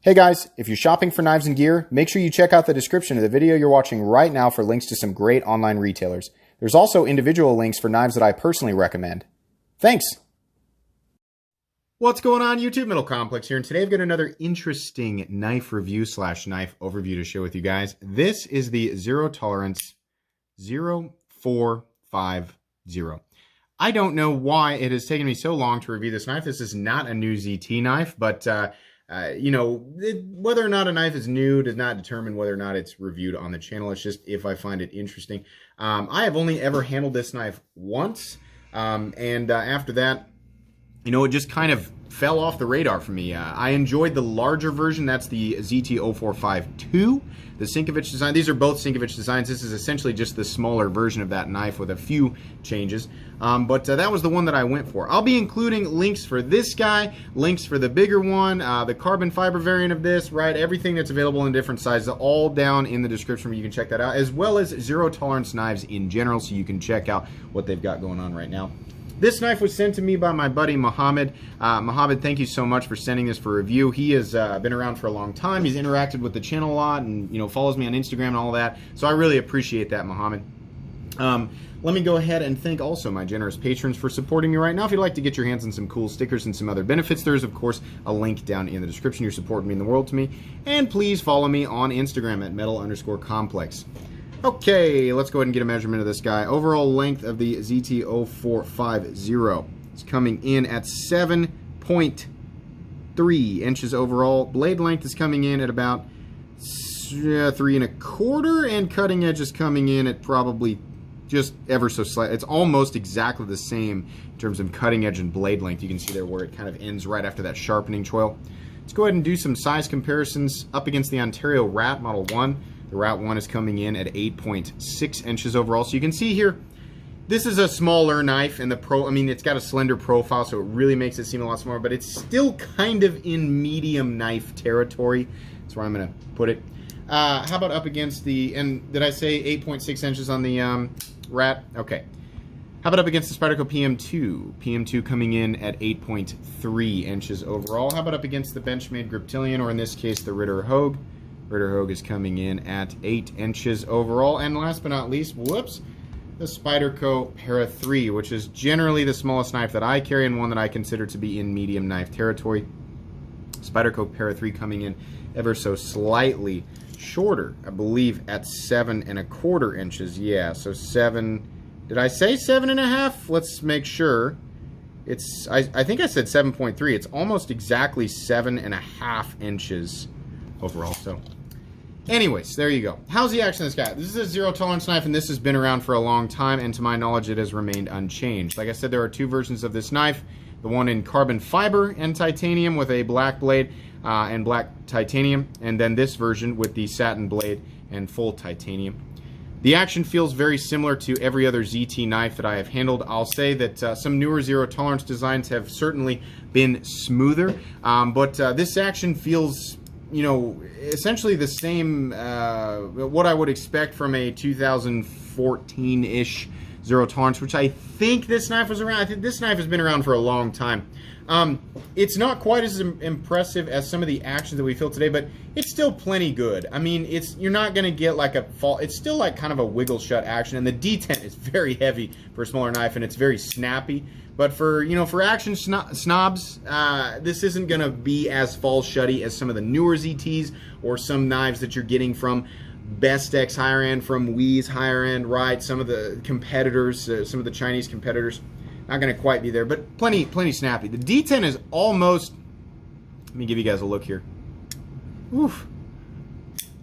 Hey guys, if you're shopping for knives and gear, make sure you check out the description of the video you're watching right now for links to some great online retailers. There's also individual links for knives that I personally recommend. Thanks! What's going on YouTube? Middle Complex here, and today I've got another interesting knife review / knife overview to share with you guys. This is the Zero Tolerance 0450. I don't know why it has taken me so long to review this knife. This is not a new ZT knife, but whether or not a knife is new does not determine whether or not it's reviewed on the channel. It's just if I find it interesting. I have only ever handled this knife once, and after that, it just kind of fell off the radar for me. I enjoyed the larger version. That's the ZT-0452, the Sinkovich design. These are both Sinkovich designs. This is essentially just the smaller version of that knife with a few changes. But that was the one that I went for. I'll be including links for this guy, links for the bigger one, the carbon fiber variant of this, right? Everything that's available in different sizes, all down in the description where you can check that out, as well as zero tolerance knives in general, so you can check out what they've got going on right now. This knife was sent to me by my buddy Mohammed. Mohammed, thank you so much for sending this for review. He has been around for a long time. He's interacted with the channel a lot and follows me on Instagram and all that. So I really appreciate that, Mohammed. Let me go ahead and thank also my generous patrons for supporting me right now. If you'd like to get your hands on some cool stickers and some other benefits, there's of course a link down in the description. Your support means the world to me. And please follow me on Instagram at metal_complex. Okay, let's go ahead and get a measurement of this guy. Overall length of the ZT-0450 is coming in at 7.3 inches overall. Blade length is coming in at about 3 1/4, and cutting edge is coming in at probably just ever so slight. It's almost exactly the same in terms of cutting edge and blade length. You can see there where it kind of ends right after that sharpening choil. Let's go ahead and do some size comparisons up against the Ontario Rat Model 1. The Rat 1 is coming in at 8.6 inches overall. So you can see here, this is a smaller knife, and it's got a slender profile, so it really makes it seem a lot smaller, but it's still kind of in medium knife territory. That's where I'm going to put it. How about up against the, and did I say 8.6 inches on the Rat? Okay. How about up against the Spyderco PM2? PM2 coming in at 8.3 inches overall. How about up against the Benchmade Griptilian, or in this case, the Ritter Hogue? Ritter Hogue is coming in at 8 inches overall. And last but not least, whoops, the Spyderco Para 3, which is generally the smallest knife that I carry and one that I consider to be in medium knife territory. Spyderco Para 3 coming in ever so slightly shorter, I believe at 7 1/4 inches. Yeah, so 7, did I say 7 1/2? Let's make sure. It's, I think I said 7.3. It's almost exactly 7 1/2 inches overall. So anyways, there you go. How's the action of this guy? This is a zero tolerance knife, and this has been around for a long time, and to my knowledge it has remained unchanged. Like I said, there are two versions of this knife. The one in carbon fiber and titanium with a black blade and black titanium, and then this version with the satin blade and full titanium. The action feels very similar to every other ZT knife that I have handled. I'll say that some newer zero tolerance designs have certainly been smoother, but this action feels essentially the same, what I would expect from a 2014-ish zero tolerance, which I think this knife was around. I think this knife has been around for a long time. It's not quite as impressive as some of the actions that we feel today, but it's still plenty good. I mean, you're not going to get like a fall. It's still like kind of a wiggle shut action, and the detent is very heavy for a smaller knife, and it's very snappy. But for for action snobs, this isn't going to be as fall shutty as some of the newer ZTs or some knives that you're getting from Bestex higher end, from Wi's higher end, right? Some of the competitors, some of the Chinese competitors, not going to quite be there, but plenty snappy. The detent is almost, let me give you guys a look here. Oof.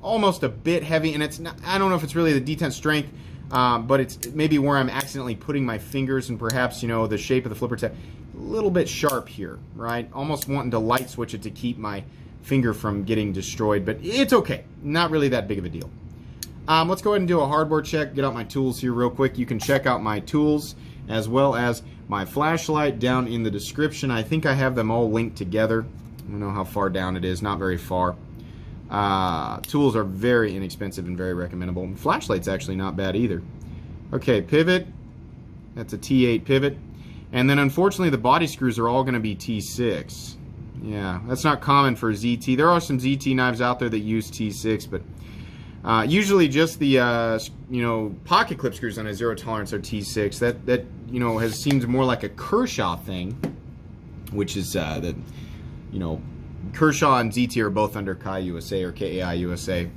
Almost a bit heavy, and it's not, I don't know if it's really the detent strength, but it's maybe where I'm accidentally putting my fingers, and perhaps, the shape of the flipper tab, a little bit sharp here, right? Almost wanting to light switch it to keep my finger from getting destroyed, but it's okay. Not really that big of a deal. Let's go ahead and do a hardware check. Get out my tools here real quick. You can check out my tools as well as my flashlight down in the description. I think I have them all linked together. I don't know how far down it is. Not very far. Tools are very inexpensive and very recommendable. And flashlight's actually not bad either. Okay, pivot. That's a T8 pivot. And then unfortunately the body screws are all going to be T6. Yeah, that's not common for ZT. There are some ZT knives out there that use T6, but usually just the pocket clip screws on a 0 tolerance are T6. That has seemed more like a Kershaw thing, which is that Kershaw and ZT are both under KAI USA or KAI USA.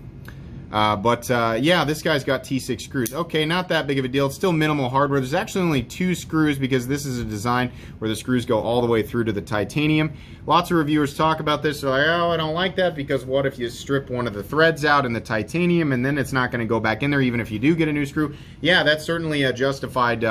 Yeah, this guy's got T6 screws. Okay, not that big of a deal. It's still minimal hardware. There's actually only 2 screws because this is a design where the screws go all the way through to the titanium. Lots of reviewers talk about this. They're like, oh, I don't like that because what if you strip one of the threads out in the titanium and then it's not going to go back in there even if you do get a new screw? Yeah, that's certainly a justified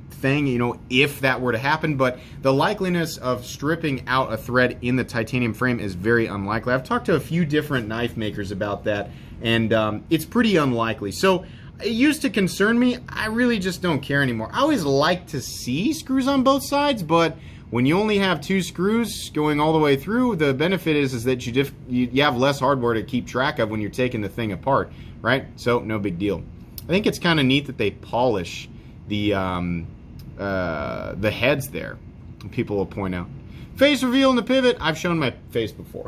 thing, if that were to happen. But the likeliness of stripping out a thread in the titanium frame is very unlikely. I've talked to a few different knife makers about that. And it's pretty unlikely. So it used to concern me. I really just don't care anymore. I always like to see screws on both sides, but when you only have 2 screws going all the way through, the benefit is that you have less hardware to keep track of when you're taking the thing apart, right? So no big deal. I think it's kind of neat that they polish the heads there. People will point out. Face reveal in the pivot. I've shown my face before.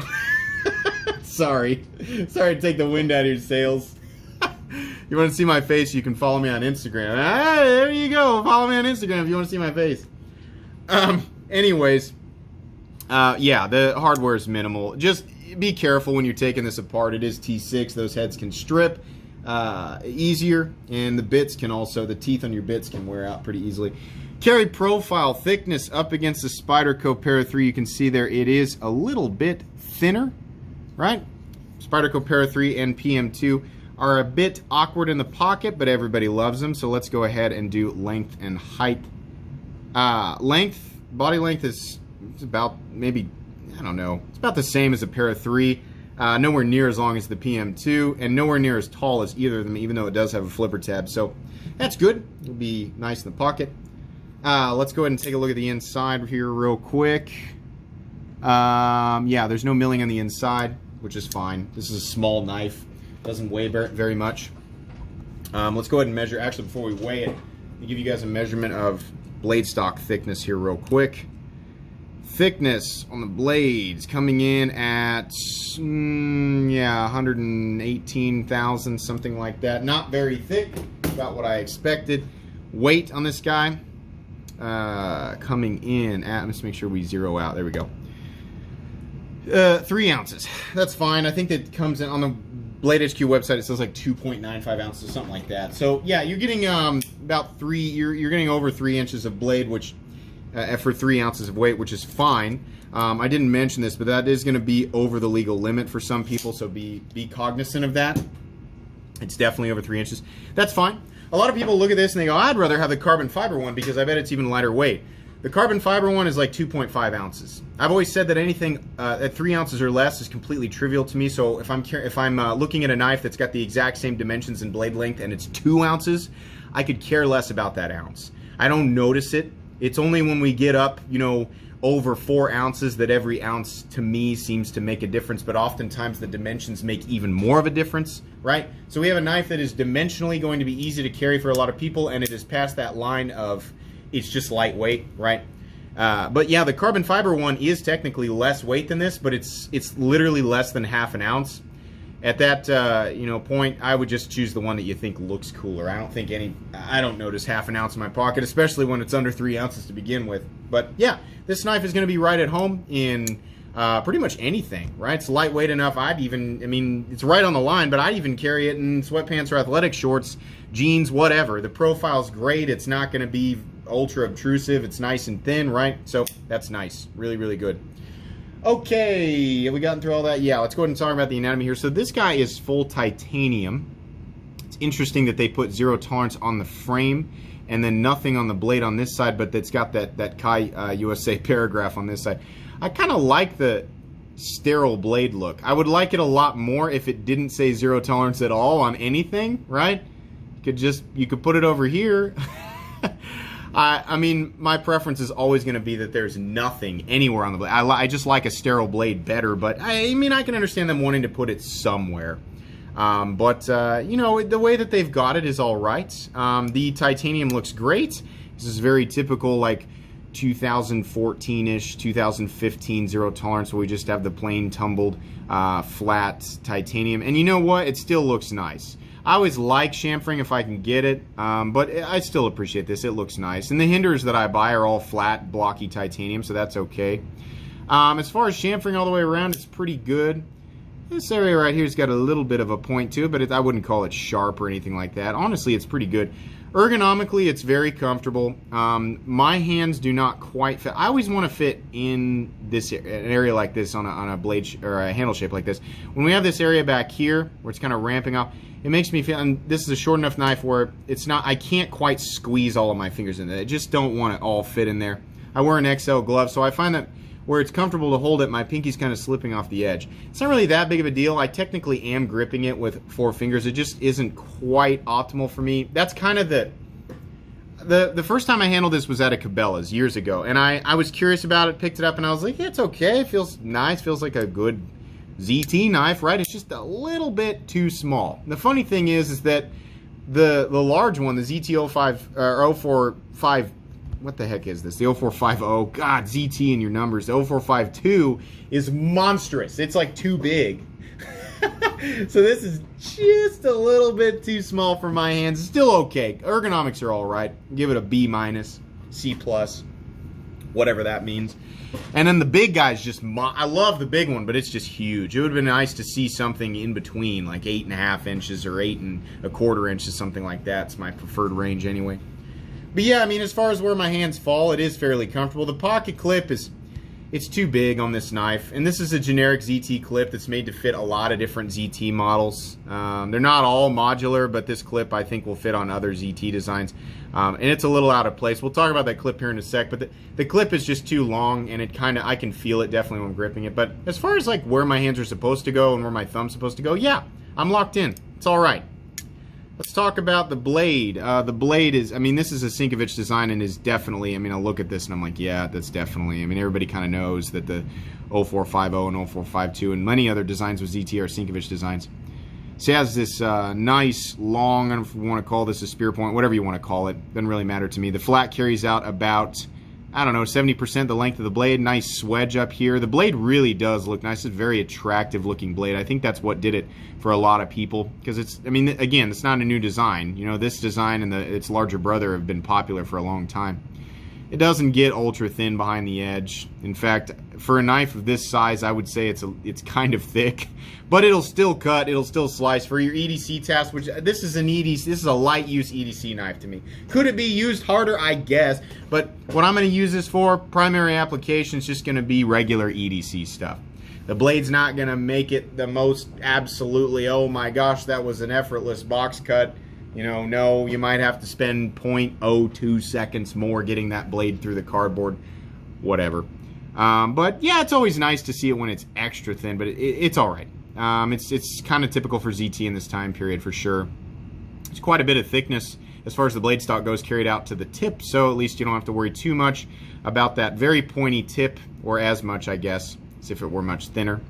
Sorry to take the wind out of your sails. You want to see my face, you can follow me on Instagram. There you go. Follow me on Instagram if you want to see my face. Anyways, yeah, the hardware is minimal. Just be careful when you're taking this apart. It is T6. Those heads can strip easier, and the teeth on your bits can wear out pretty easily. Carry profile thickness up against the Spyderco Para 3. You can see there it is a little bit thinner. Right? Spyderco Para 3 and PM2 are a bit awkward in the pocket, but everybody loves them. So let's go ahead and do length and height. Body length is about maybe, I don't know, it's about the same as a Para 3. Nowhere near as long as the PM2, and nowhere near as tall as either of them, even though it does have a flipper tab. So that's good. It'll be nice in the pocket. Let's go ahead and take a look at the inside here real quick. Yeah, there's no milling on the inside, which is fine. This is a small knife. Doesn't weigh very much. Let's go ahead and measure. Actually, before we weigh it, let me give you guys a measurement of blade stock thickness here real quick. Thickness on the blades coming in at, 118 thousandths, something like that. Not very thick, about what I expected. Weight on this guy, coming in at, let's make sure we zero out. There we go. 3 ounces. That's fine. I think that comes in on the Blade HQ website. It says like 2.95 ounces, something like that. So yeah, you're getting about 3. You're getting over 3 inches of blade, which for 3 ounces of weight, which is fine. I didn't mention this, but that is going to be over the legal limit for some people. So be cognizant of that. It's definitely over 3 inches. That's fine. A lot of people look at this and they go, "I'd rather have the carbon fiber one because I bet it's even lighter weight." The carbon fiber one is like 2.5 ounces. I've always said that anything at 3 ounces or less is completely trivial to me. So if I'm looking at a knife that's got the exact same dimensions and blade length and it's 2 ounces, I could care less about that ounce. I don't notice it. It's only when we get up, over 4 ounces that every ounce to me seems to make a difference. But oftentimes the dimensions make even more of a difference, right? So we have a knife that is dimensionally going to be easy to carry for a lot of people, and it is past that line of it's just lightweight, right? But yeah, the carbon fiber one is technically less weight than this, but it's literally less than ½ an ounce. At that point, I would just choose the one that you think looks cooler. I don't notice ½ an ounce in my pocket, especially when it's under 3 ounces to begin with. But yeah, this knife is going to be right at home in pretty much anything, right? It's lightweight enough. It's right on the line, but I'd even carry it in sweatpants or athletic shorts, jeans, whatever. The profile's great. It's not going to be ultra obtrusive. It's nice and thin, right? So that's nice. Really, really good. Okay, have we gotten through all that? Yeah, let's go ahead and talk about the anatomy here. So this guy is full titanium. It's interesting that they put 0 tolerance on the frame and then nothing on the blade on this side, but it's got that KAI USA paragraph on this side. I kind of like the sterile blade look. I would like it a lot more if it didn't say 0 tolerance at all on anything, right? You could put it over here. I mean, my preference is always going to be that there's nothing anywhere on the blade. I just like a sterile blade better, but I can understand them wanting to put it somewhere. The way that they've got it is all right. The titanium looks great. This is very typical, like, 2014-ish, 2015 zero tolerance, where we just have the plain tumbled flat titanium. And you know what? It still looks nice. I always like chamfering if I can get it, but I still appreciate this. It looks nice. And the hinders that I buy are all flat, blocky titanium, so that's okay. As far as chamfering all the way around, it's pretty good. This area right here has got a little bit of a point to it, but I wouldn't call it sharp or anything like that. Honestly, it's pretty good. Ergonomically, it's very comfortable. My hands do not quite fit. I always want to fit in this an area like this on a blade or a handle shape like this. When we have this area back here where it's kind of ramping up, it makes me feel, and this is a short enough knife where it's not, I can't quite squeeze all of my fingers in there. I just don't want it all fit in there. I wear an XL glove, so I find that where it's comfortable to hold it, my pinky's kind of slipping off the edge. It's not really that big of a deal. I technically am gripping it with 4 fingers. It just isn't quite optimal for me. That's kind of the first time I handled this was at a Cabela's years ago, and I was curious about it, picked it up, and I was like, yeah, it's okay. It feels nice, feels like a good ZT knife, right? It's just a little bit too small. The funny thing is that the large one, the ZT05 or 045, what the heck is this? The 0450, God, ZT in your numbers. The 0452 is monstrous. It's like too big. So this is just a little bit too small for my hands. It's still okay. Ergonomics are all right. Give it a B-, C+, whatever that means. And then the big guy's just, I love the big one, but it's just huge. It would have been nice to see something in between, like 8.5 inches or 8.25 inches, something like that. It's my preferred range anyway. But yeah, I mean, as far as where my hands fall, it is fairly comfortable. The pocket clip it's too big on this knife. And this is a generic ZT clip that's made to fit a lot of different ZT models. They're not all modular, but this clip I think will fit on other ZT designs. And it's a little out of place. We'll talk about that clip here in a sec, but the clip is just too long, and it kind of, I can feel it definitely when I'm gripping it. But as far as like where my hands are supposed to go and where my thumb's supposed to go, yeah, I'm locked in. It's all right. Let's talk about the blade. The blade is, I mean, this is a Sinkovich design and is definitely, I mean, I look at this and I'm like, yeah, that's definitely, I mean, everybody kind of knows that the 0450 and 0452 and many other designs with ZT are Sinkovich designs. So it has this nice, long, I don't know if you want to call this a spear point, whatever you want to call it, doesn't really matter to me. The flat carries out about, I don't know, 70% the length of the blade. Nice swedge up here. The blade really does look nice. It's a very attractive looking blade. I think that's what did it for a lot of people, because it's, I mean, again, it's not a new design. You know, this design and its larger brother have been popular for a long time. It doesn't get ultra thin behind the edge. In fact, for a knife of this size, I would say it's kind of thick, but it'll still cut, it'll still slice for your EDC task, which this is an EDC, this is a light use EDC knife to me. Could it be used harder? I guess, but what I'm going to use this for, primary application, is just going to be regular EDC stuff. The blade's not going to make it the most absolutely, oh my gosh, that was an effortless box cut. You know, no, you might have to spend 0.02 seconds more getting that blade through the cardboard, whatever. But yeah, it's always nice to see it when it's extra thin, but it's all right. It's kind of typical for ZT in this time period for sure. It's quite a bit of thickness as far as the blade stock goes carried out to the tip, so at least you don't have to worry too much about that very pointy tip, or as much, I guess, as if it were much thinner.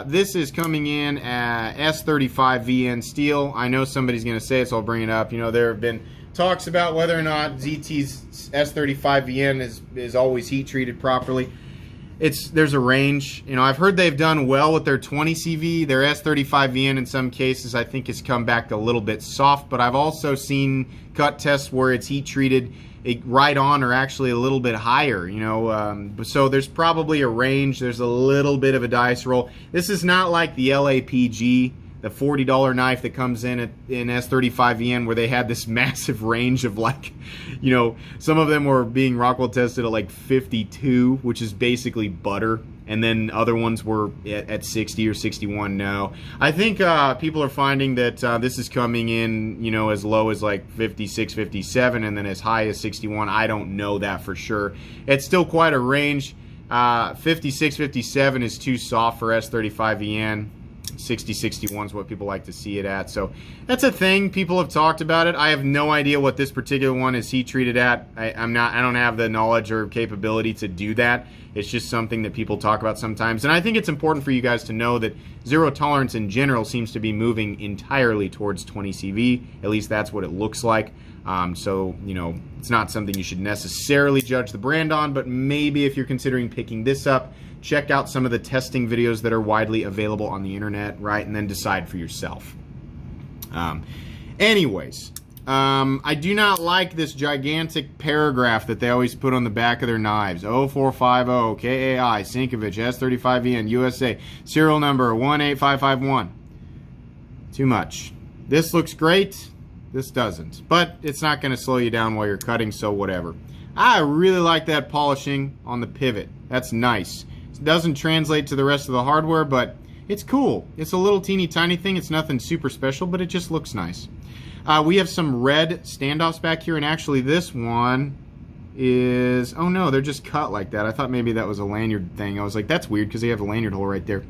This is coming in at S35 VN steel. I know somebody's going to say it, so I'll bring it up. You know, there have been talks about whether or not ZT's S35 VN is always heat treated properly. There's a range. You know, I've heard they've done well with their 20 CV. Their S35 VN in some cases I think has come back a little bit soft, but I've also seen cut tests where it's heat treated right on or actually a little bit higher, you know, so there's probably a range. There's a little bit of a dice roll. This is not like the LAPG, the $40 knife that comes in S35VN, where they had this massive range of, like, you know, some of them were being Rockwell tested at like 52, which is basically butter, and then other ones were at 60 or 61. No, I think people are finding that this is coming in, you know, as low as like 56, 57, and then as high as 61. I don't know that for sure. It's still quite a range. 56, 57 is too soft for S35VN. 60-61 is what people like to see it at. So that's a thing. People have talked about it. I have no idea what this particular one is heat treated at. I don't have the knowledge or capability to do that. It's just something that people talk about sometimes. And I think it's important for you guys to know that zero tolerance in general seems to be moving entirely towards 20 CV. At least that's what it looks like. So, you know, it's not something you should necessarily judge the brand on, but maybe if you're considering picking this up, check out some of the testing videos that are widely available on the internet, right? And then decide for yourself. Anyways, I do not like this gigantic paragraph that they always put on the back of their knives. 0450 KAI, Sinkovich, S35EN, USA, serial number 18551. Too much. This looks great. This doesn't. But it's not going to slow you down while you're cutting, so whatever. I really like that polishing on the pivot. That's nice. It doesn't translate to the rest of the hardware, but it's cool. It's a little teeny tiny thing. It's nothing super special, but it just looks nice. We have some red standoffs back here, and actually this one is... oh no, they're just cut like that. I thought maybe that was a lanyard thing. I was like, that's weird because they have a lanyard hole right there. But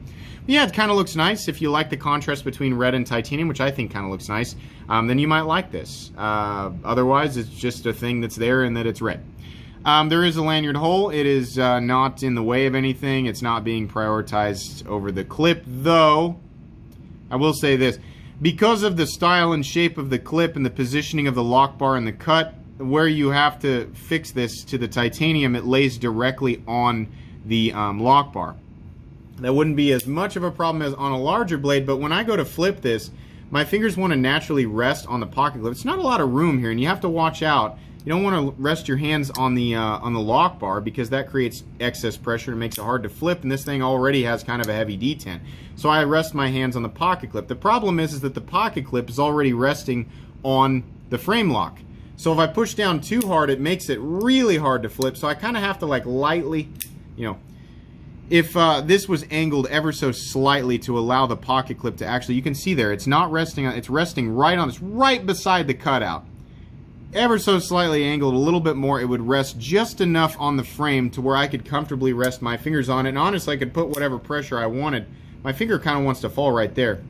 yeah, it kind of looks nice. If you like the contrast between red and titanium, which I think kind of looks nice, then you might like this. Otherwise, it's just a thing that's there and that it's red. There is a lanyard hole. It is not in the way of anything. It's not being prioritized over the clip, though I will say this. Because of the style and shape of the clip and the positioning of the lock bar and the cut, where you have to fix this to the titanium, it lays directly on the lock bar. That wouldn't be as much of a problem as on a larger blade, but when I go to flip this, my fingers want to naturally rest on the pocket clip. It's not a lot of room here, and you have to watch out. You don't want to rest your hands on the lock bar because that creates excess pressure and makes it hard to flip, and this thing already has kind of a heavy detent. So I rest my hands on the pocket clip. The problem is that the pocket clip is already resting on the frame lock. So if I push down too hard, it makes it really hard to flip, so I kind of have to like lightly, you know, if this was angled ever so slightly to allow the pocket clip to actually, you can see there, it's not resting on, it's resting right on, it's right beside the cutout. Ever so slightly angled a little bit more, it would rest just enough on the frame to where I could comfortably rest my fingers on it. And honestly, I could put whatever pressure I wanted. My finger kind of wants to fall right there.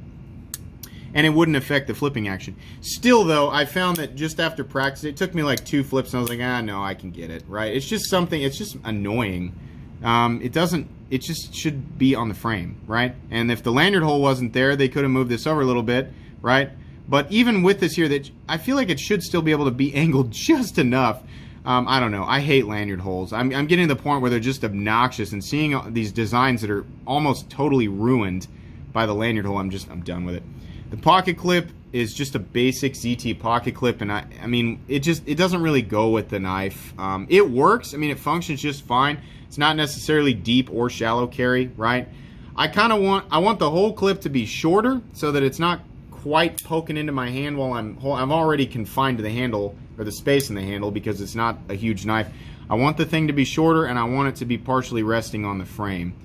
And it wouldn't affect the flipping action. Still though, I found that just after practice, it took me like 2 flips and I was like, ah, no, I can get it, right? It's just something, it's just annoying. It just should be on the frame, right? And if the lanyard hole wasn't there, they could have moved this over a little bit, right? But even with this here, that I feel like it should still be able to be angled just enough. I don't know. I hate lanyard holes. I'm getting to the point where they're just obnoxious, and seeing these designs that are almost totally ruined by the lanyard hole, I'm done with it. The pocket clip is just a basic ZT pocket clip, and I mean, it doesn't really go with the knife. It works. I mean, it functions just fine. It's not necessarily deep or shallow carry, right? I want the whole clip to be shorter so that it's not quite poking into my hand while I'm already confined to the handle, or the space in the handle, because it's not a huge knife. I want the thing to be shorter, and I want it to be partially resting on the frame.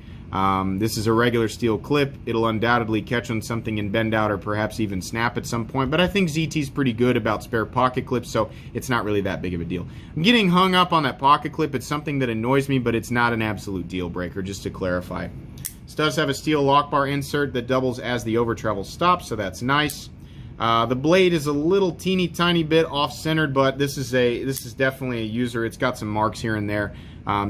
This is a regular steel clip. It'll undoubtedly catch on something and bend out, or perhaps even snap at some point, but I think ZT's pretty good about spare pocket clips, so it's not really that big of a deal. I'm getting hung up on that pocket clip. It's something that annoys me, but it's not an absolute deal breaker, just to clarify. This does have a steel lock bar insert that doubles as the over travel stops, so that's nice. The blade is a little teeny tiny bit off-centered, but this is definitely a user. It's got some marks here and there,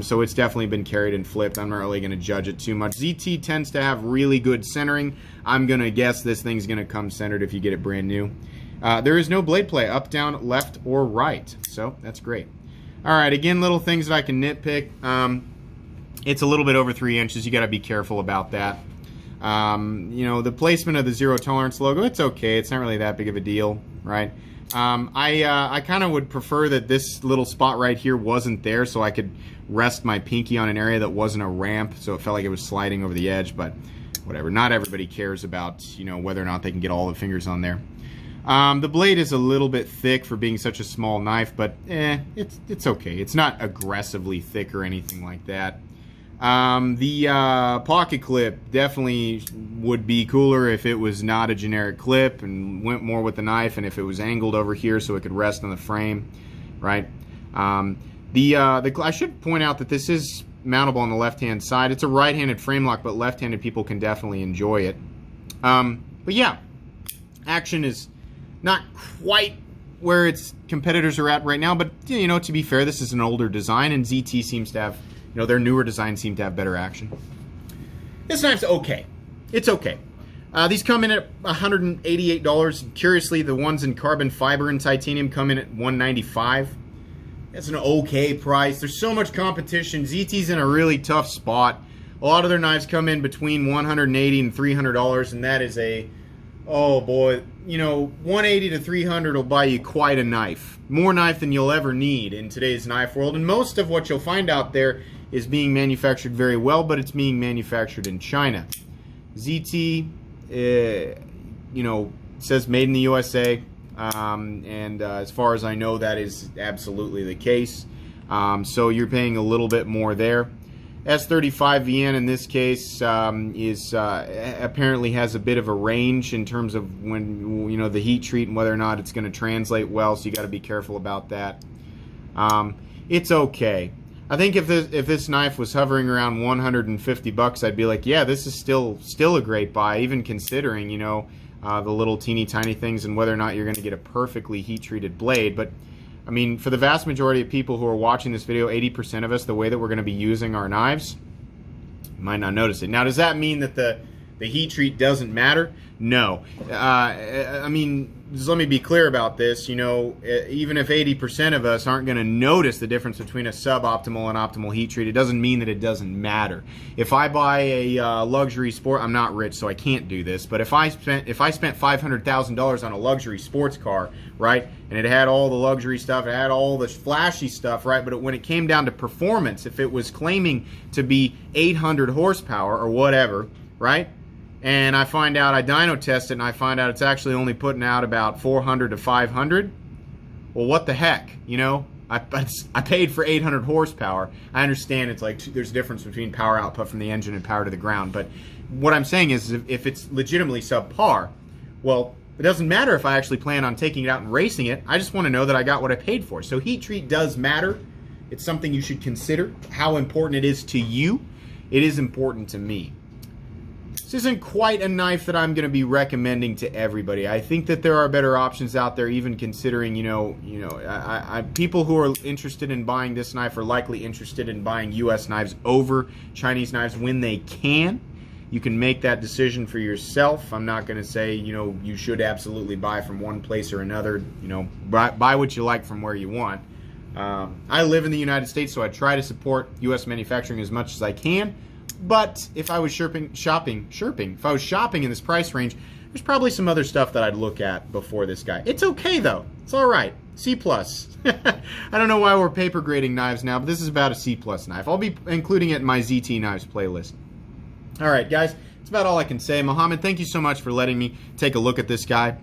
so it's definitely been carried and flipped. I'm not really going to judge it too much. ZT tends to have really good centering. I'm going to guess this thing's going to come centered if you get it brand new. There is no blade play, up, down, left, or right, so that's great. All right, again, little things that I can nitpick. It's a little bit over 3 inches. You got to be careful about that. You know, the placement of the zero tolerance logo, it's okay. It's not really that big of a deal, right? I kind of would prefer that this little spot right here wasn't there, so I could rest my pinky on an area that wasn't a ramp, so it felt like it was sliding over the edge, but whatever. Not everybody cares about, you know, whether or not they can get all the fingers on there. The blade is a little bit thick for being such a small knife, but it's okay. It's not aggressively thick or anything like that. The pocket clip definitely would be cooler if it was not a generic clip and went more with the knife, and if it was angled over here so it could rest on the frame, right? I should point out that this is mountable on the left-hand side. It's a right-handed frame lock, but left-handed people can definitely enjoy it. But yeah, action is not quite where its competitors are at right now, but you know, to be fair, this is an older design, and ZT seems to have, you know, their newer designs seem to have better action. This knife's okay. It's okay. These come in at $188. Curiously, the ones in carbon fiber and titanium come in at $195. That's an okay price. There's so much competition. ZT's in a really tough spot. A lot of their knives come in between $180 and $300, and that is a, oh boy, you know, $180 to $300 will buy you quite a knife. More knife than you'll ever need in today's knife world, and most of what you'll find out there is being manufactured very well, but it's being manufactured in China. ZT, you know, says made in the USA, and as far as I know, that is absolutely the case. So you're paying a little bit more there. S35VN in this case is apparently has a bit of a range in terms of when, you know, the heat treat and whether or not it's going to translate well, so you got to be careful about that. It's okay. I think if this knife was hovering around $150, I'd be like, yeah, this is still a great buy, even considering, you know, the little teeny tiny things and whether or not you're going to get a perfectly heat treated blade. But I mean, for the vast majority of people who are watching this video, 80% of us, the way that we're going to be using our knives, might not notice it. Now, does that mean that the heat treat doesn't matter? No. I mean, just let me be clear about this. You know, even if 80% of us aren't going to notice the difference between a suboptimal and optimal heat treat, it doesn't mean that it doesn't matter. If I buy a luxury sport, I'm not rich, so I can't do this. But if I spent $500,000 on a luxury sports car, right, and it had all the luxury stuff, it had all the flashy stuff, right, but when it came down to performance, if it was claiming to be 800 horsepower or whatever, right, and I find out, I dyno test it, and I find out it's actually only putting out about 400 to 500, well, what the heck, you know? I paid for 800 horsepower. I understand it's like there's a difference between power output from the engine and power to the ground, but what I'm saying is if it's legitimately subpar, well, it doesn't matter if I actually plan on taking it out and racing it. I just want to know that I got what I paid for. So heat treat does matter. It's something you should consider. How important it is to you, it is important to me. This isn't quite a knife that I'm going to be recommending to everybody. I think that there are better options out there, even considering, people who are interested in buying this knife are likely interested in buying U.S. knives over Chinese knives when they can. You can make that decision for yourself. I'm not going to say, you should absolutely buy from one place or another. Buy what you like from where you want. I live in the United States, so I try to support U.S. manufacturing as much as I can. But if I was shopping in this price range, there's probably some other stuff that I'd look at before this guy. It's okay though. It's all right. C+. I don't know why we're paper grading knives now, but this is about a C+ knife. I'll be including it in my ZT Knives playlist. All right, guys. That's about all I can say. Mohammed, thank you so much for letting me take a look at this guy.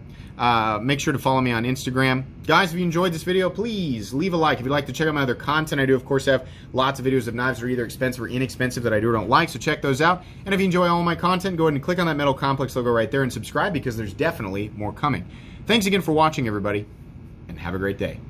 Make sure to follow me on Instagram. Guys, if you enjoyed this video, please leave a like. If you'd like to check out my other content, I do, of course, have lots of videos of knives that are either expensive or inexpensive that I do or don't like, so check those out. And if you enjoy all my content, go ahead and click on that metal complex logo right there and subscribe, because there's definitely more coming. Thanks again for watching, everybody, and have a great day.